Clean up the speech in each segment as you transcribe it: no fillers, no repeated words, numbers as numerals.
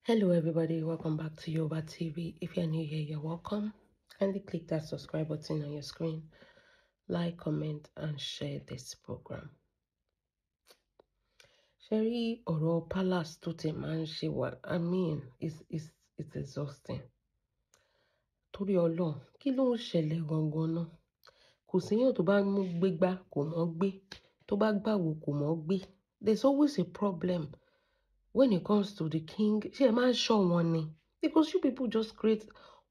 Hello everybody, welcome back to Yoba TV. If you're new here, you're welcome. Kindly click that subscribe button on your screen, like, comment, and share this program. Sherry Oro Palace to the man she what I mean it's exhausting. Torí Ọlọ́run, kí ló ń ṣẹlẹ̀ gangan náà? Kò síyàn tó bá mú gbégbá kò mọ̀ gbé, tó bá gbàwò kò mọ̀ gbé. There's always a problem when it comes to the king. Ṣé ẹ máa ń ṣọ́ wọn ni? Because you people just create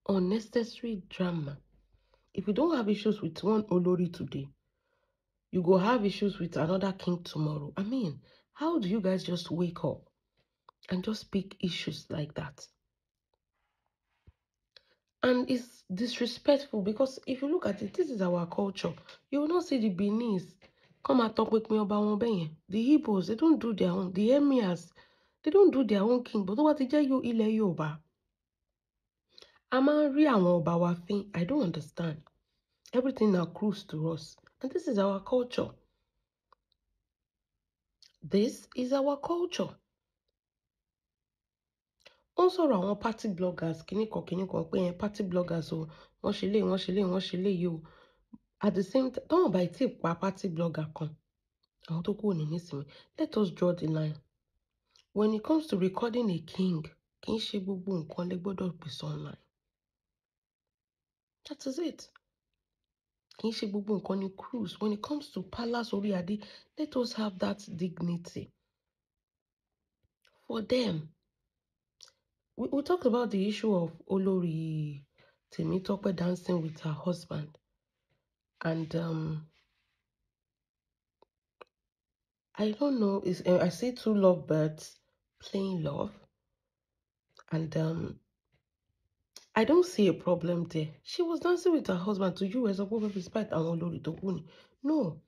unnecessary drama. If you don't have issues with one Olori today, you go have issues with another king tomorrow. I mean, how do you guys just wake up and just pick issues like that? And it's disrespectful because if you look at it, this is our culture. You will not see the Benis come and talk with me about one benye. The Igbos, they don't do their own. The Emirs, they don't do their own king. But what is you ilẹ̀ Yorùbá? A máa ń rí àwọn ọba wa fín. I don't understand. Everything accrues to us. And this is our culture. This is our culture. Ó ń sọ̀rọ̀ àwọn party bloggers kìnnìkan pé yẹn party bloggers o wọ́n ṣe lé yìí o. At the same time, tọ́wọ́n bá tí pa party blogger kan àwọn tó kúrò ní nísìnyí. Let us draw the line. When it comes to recording a king, kì í ṣe gbogbo nǹkan lè gbọ́dọ̀ pèsè online. That is it. Kì í ṣe gbogbo nǹkan ní cruise. When it comes to palace orí adé, let us have that dignity. For them, we talked about the issue of Olori Temitope dancing with her husband. And I don't know, I see two lovebirds playing love. And I don't see a problem there. She was dancing with her husband to you as a woman despite Olori Tokuni. No.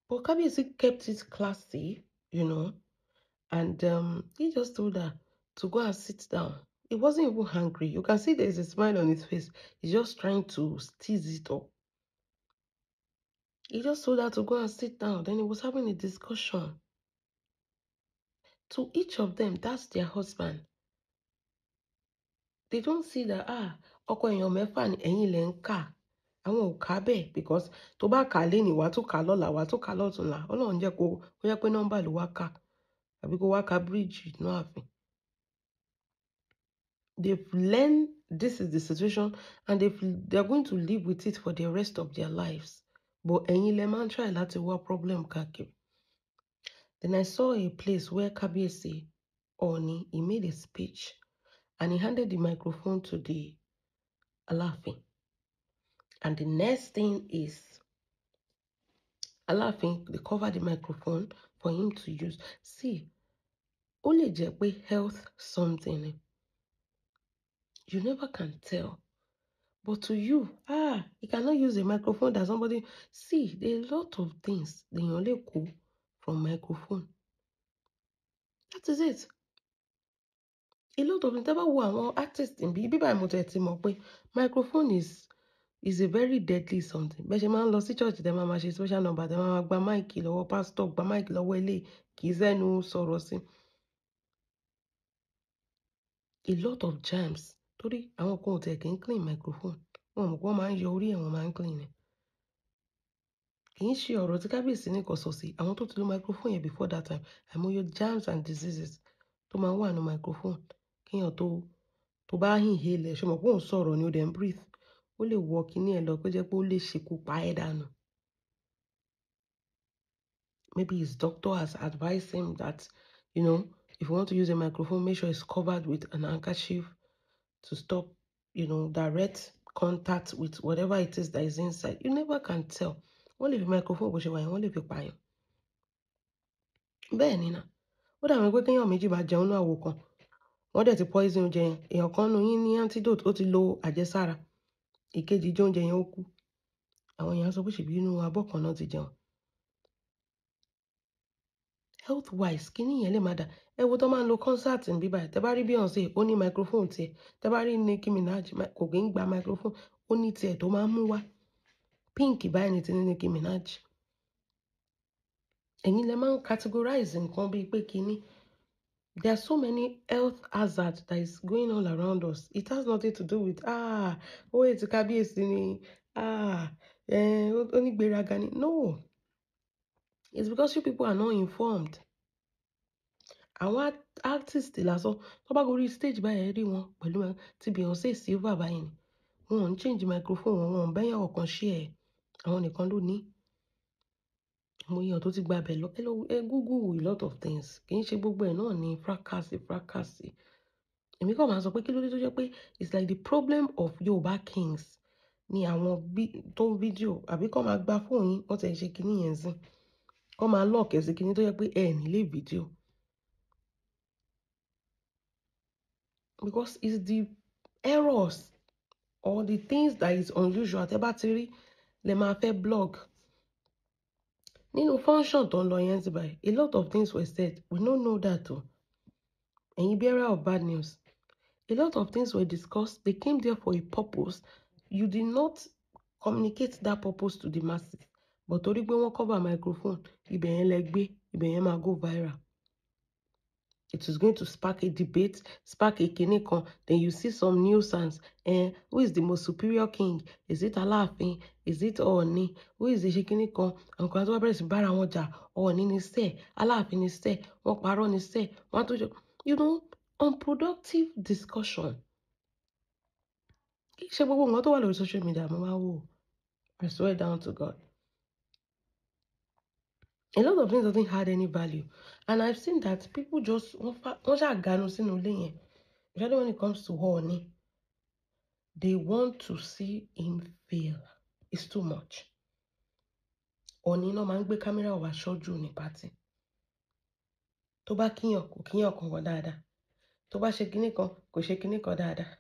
But Kabiyesi kept it classy, and he just told her to go and sit down. He wasn't even hungry. You can see there's a smile on his face. He's just trying to tease it up. He just told her to go and sit down. Then he was having a discussion. To each of them, that's their husband. They don't see that, ọkọ èèyàn mẹ́fà ni ẹ̀yin lẹ ń kà. Àwọn ò kà bẹ́ẹ̀ because tó bá kà lénìí wàá tún kà lọ́la, wàá tún kà lọ́tùnla. Ọlọ́run jẹ́ kó yẹ pé nọ́mbà ló wá kà. Àbí kó wá kà bíríìjì náà àfin. They've learned this is the situation and they're going to live with it for the rest of their lives. But ẹ̀yin lẹ máa ń try láti wá problem káàkiri. Then I saw a place where Kabiyesi, Ooni, he made a speech and he handed the microphone to the Alaafin. And the next thing is Alaafin, they covered the microphone for him to use. See, only jẹ́ health something. You never can tell. But to you, you cannot use a microphone that somebody... See, there are a lot of things they only go from microphone. That is it. A lot of never one artists in microphone is a very deadly something. But you man lost church, the mama she special number, the mama gba mic lọ́wọ́ pastor, gba mic lọ́wọ́ ele, kì í sẹ́nu sọ̀rọ̀ sí. A lot of jams. Torí àwọn kan ò tẹ̀ kí ń clean microphone. Wọ́n mọ̀ pé wọ́n máa ń yọ orí ẹ̀ wọ́n máa ń clean ẹ̀. Kì í ṣe ọ̀rọ̀ tí Kábíyèsí ní kò sọ sí. Àwọn tó ti lo microphone yẹn before that time, àìmọye jams and diseases tó máa ń wà ní microphone. Kéèyàn tó bá inhale ẹ̀, ṣe mọ̀ pé òun sọ̀rọ̀ ni ó dẹ̀ ń breathe. Ó lè wọ kíní ẹ̀ lọ pé jẹ́ pé ó lè ṣekú pa ẹ́ dànù. Maybe his doctor has advised him that, if you want to use a microphone, make sure it's covered with an handkerchief to stop, direct contact with whatever it is that is inside. You never can tell. Wọ́n lè fi microphone bó ṣe wà yẹn, wọ́n lè fi pààyàn. Bẹ́ẹ̀ ni náà. Ó dàbí pé kéèyàn méjì bá jẹun ní àwo kan. Wọ́n dẹ̀ ti poison oúnjẹ yẹn. Èèyàn kan nínú yín ní antidote, ó ti lo àjẹsára. Ìkejì jẹ oúnjẹ yẹn ó kú. Àwọn èèyàn sọ pé ṣèbí inú abọ́ kan náà ti jẹun. Health wise, kíní yẹn lè má dà. Ẹ wo tó máa ń lo concert ní bíbá ẹ̀. Tẹ́ bá rí Beyonce, ó ní microphone tiẹ̀. Tẹ́ bá rí Nicki Minaj, kò kí ń gba microphone. Ó ní tiẹ̀ tó máa ń mú wá. Pink báyìí ni ti ní Nicki Minaj. Ẹ̀yin lẹ máa ń categorize nǹkan bíi pé kíní. There are so many health hazards that is going on around us. It has nothing to do with it's Kabiyesi ni, onígbéraga ni. No, it's because you people are not informed. Àwọn artist lásán tó bá gorí stage báyẹn rí wọn pẹ̀lú ti Beyonce silver báyìí ni wọn ò ń change microphone wọn ò ń bẹ́yàn ọ̀kan share àwọn nìkan ló ní. Mo yàn tó ti gba abẹ lọ Google a lot of things kì í ṣe gbogbo ẹ̀ náà ni fracas. Èmi kàn máa sọ pé kí ló dé tó jẹ́ pé it's like the problem of Yorùbá kings ni àwọn tó ń fídíò àbí kọ́ máa gba fóònù yín wọ́n ti ṣe kinní yẹn sí kọ́ máa lock ẹ̀ sí kinní tó jẹ́ pé ẹ̀ nílé fídíò. Because it's the errors or the things that is unusual tẹ́ bá ti rí lẹ máa fẹ́ blog. Nínú function tó ń lọ yẹn ti báyìí a lot of things were said we no know that o. Ẹ̀yin bearer of bad news. A lot of things were discussed. They came there for a purpose. You did not communicate that purpose to the masses. But torí pé wọ́n cover microphone, ibẹ̀ yẹn lẹ gbé, ibẹ̀ yẹn máa go viral. It is going to spark a debate, spark a kinní kan. Then you see some nuisance. Who is the most superior king? Is it Alaafin? Is it Ooni? Who is the kinní kan? Àwọn kan tó wá bẹ̀rẹ̀ sí bára wọn jà. Ooni ni sẹ́, Alaafin ni sẹ́, wọ́n parọ́ ni sẹ́, wọ́n tó jọ. You know, unproductive discussion. Kì í ṣe gbogbo nǹkan tó wà lórí social media mo máa wò. I swear down to God. A lot of things doesn't add any value. And I've seen that people just wọ́n ṣàganu sínú ilé yẹn. Especially when it comes to Ooni. They want to see him fail. It's too much. Ooni náà máa ń gbé kámẹ́rà wá ṣojú ní pátì. Tó bá kíyàn kò kíyàn kan wọ́n dáadáa. Tó bá ṣe kinní kan kò ṣe kinní kan dáadáa.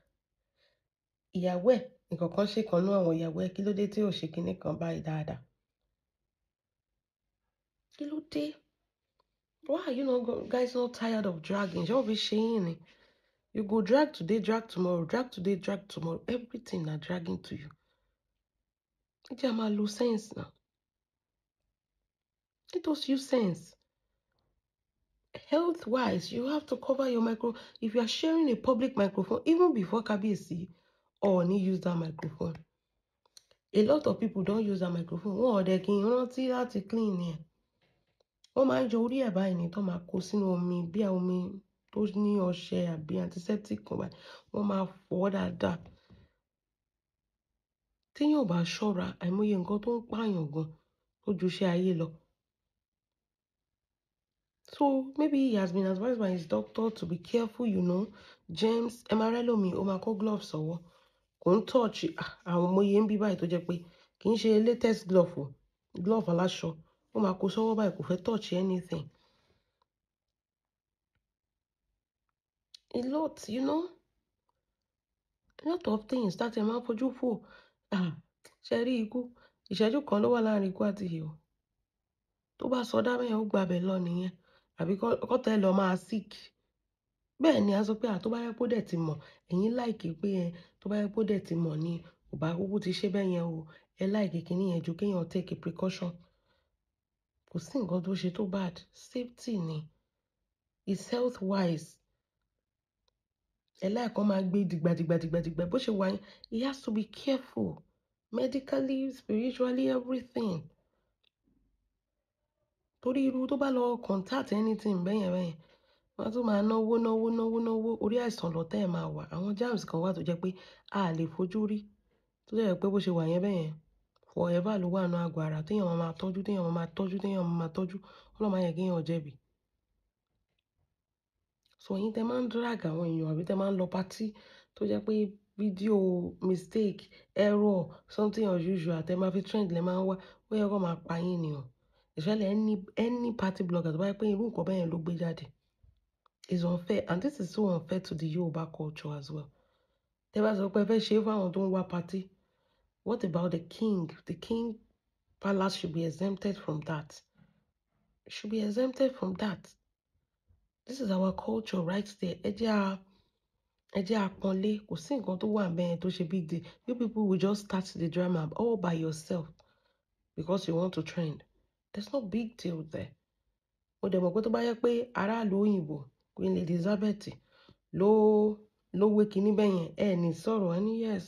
Ìyàwó ẹ̀ nǹkan kan ṣe kan nú àwọn ìyàwó ẹ̀ kí ló dé tí ò ṣe kinní kan báyìí dáadáa. Kí ló dé? Why are you guys not tired of dragging? Ṣé wọ́n fi ṣe yín ni? You go drag today, drag tomorrow, drag today, drag tomorrow. Everything na dragging to you. Ẹ jẹ́ a máa lo sense now. It does use sense. Health-wise, you have to cover your microphone. If you are sharing a public microphone, even before Kabiyesi Ooni use that microphone, a lot of people don't use that microphone. Wọ́n ọ̀dẹ̀ kì í rántí láti clean yẹn. Wọ́n máa ń jọ orí ẹ̀ báyìí ní tó máa kó sínú omi bí omi tó ní ọṣẹ àbí antiseptic kan báyìí. Wọ́n máa fọ̀ dáadáa. Téèyàn ò bá ṣọ́ra, àìmọye nǹkan tó ń pààyàn gan tó ju iṣẹ́ ayé lọ. So maybe he has been advised by his doctor to be careful, James Emarellomi ó máa kó gloves ọwọ́. Kò ń touch àwọn ọmọye ń bí báyìí tó jẹ́ pé kì í ṣe latest glove o. Glove aláṣọ. Ó máa kó sọ́wọ́ báyìí kò fẹ́ touch anything. A lot, a lot of things that ẹ máa fojú fò. Ṣé rí ikú? Ìṣẹ́jú kan ló wà láàrin ikú àti ìyè o. Tó bá sọdá bẹ́ẹ̀ ó gba abẹ lọ nìyẹn. Àbí kọ́tẹ́ lọ máa sick. Bẹ́ẹ̀ ni a sọ pé tó bá yẹ kó dẹ̀ ti mọ̀, ẹ̀yin láìkì pé tó bá yẹ kó dẹ̀ ti mọ̀ ni ò bá kúkú ti ṣe bẹ́ẹ̀ yẹn o. Ẹ láìkì kinní yẹn ju kéèyàn take a precaution. Kò sí nǹkan tó ṣe tó bad. Safety ni. It's health wise. Ẹ láìkọ́ máa gbé dìgbà bó ṣe wà yẹn. He has to be careful. Medically, spiritually, everything. Torí irú tó bá lọ contact anything bẹ́yẹn. Wọ́n tún máa náwó. Orí àìsàn lọ́tẹ̀ ẹ̀ máa wà. Àwọn germs kan wà tó jẹ́ pé a lè fojú rí. Tó jẹ́ pé bó ṣe wà yẹn bẹ́yẹn. Forever ló wà nínú àgọ́ ara. Téèyàn máa tọ́jú. Ọlọ́run má jẹ́ kéèyàn jẹ̀bi. So ẹ̀yin tẹ́ máa ń drag àwọn èèyàn àbí tẹ́ máa ń lọ party tó jẹ́ pé video mistake, error, something unusual tẹ́ máa fi trend lẹ́ máa ń wá. Ó yẹ kó máa pa yín ni o. Especially any party blogger tó bá yẹ pé irú nǹkan bẹ́yẹn ló gbé jáde. It's unfair, and this is so unfair to the Yoruba culture as well. Tẹ́ bá sọ pé ẹ fẹ́ ṣe fún àwọn tó ń wá party. What about the king? The king palace should be exempted from that. It should be exempted from that. This is our culture right there. Ẹ jẹ́ àpọ́nlé. Kò sí nǹkan tó wà bẹ́ẹ̀ tó ṣe big deal. You people will just start the drama all by yourself because you want to trend. There's no big deal there. Mo dẹ̀ mọ̀ pé tó bá yẹ pé aráàlú òyìnbó Queen Elizabeth ló wé kinní bẹ́yẹn ní sọ̀rọ̀ ẹni yes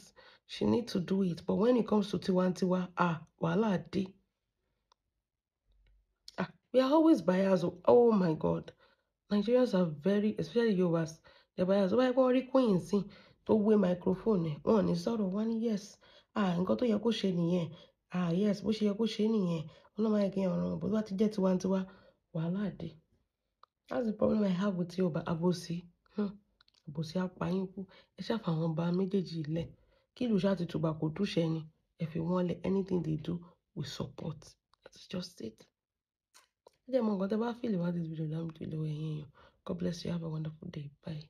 she need to do it but when it comes to tiwantiwa wàhálà dé. We are always biased. Oh my God. Nigerians are very, especially Yorubas, they're biased. Why go rí Queen sí tó wé microphone ẹ̀ wọ́n ní sọ̀rọ̀ wọ́n ní yes nǹkan tó yẹ kó ṣe nìyẹn yes bó ṣe yẹ kó ṣe nìyẹn ọlọ́mọ ayé kí n ọ̀ràn bó bá ti jẹ́ tiwantiwa wàhálà dé. That's the problem I have with Yorùbá àbòsí àbòsí apáyín kú ẹ ṣáà fàwọn ọba méjèèjì lẹ̀ kí ìlú ṣáà ti tùbà kò túṣẹ ni ẹ fi wọ́n lẹ̀ anything they do we support. That's just it. Ẹ jẹ́ mọ nǹkan tẹ́ bá feel about this video láti fi lọ́wọ́ ẹ̀yin èèyàn. God bless you. Have a wonderful day. Bye.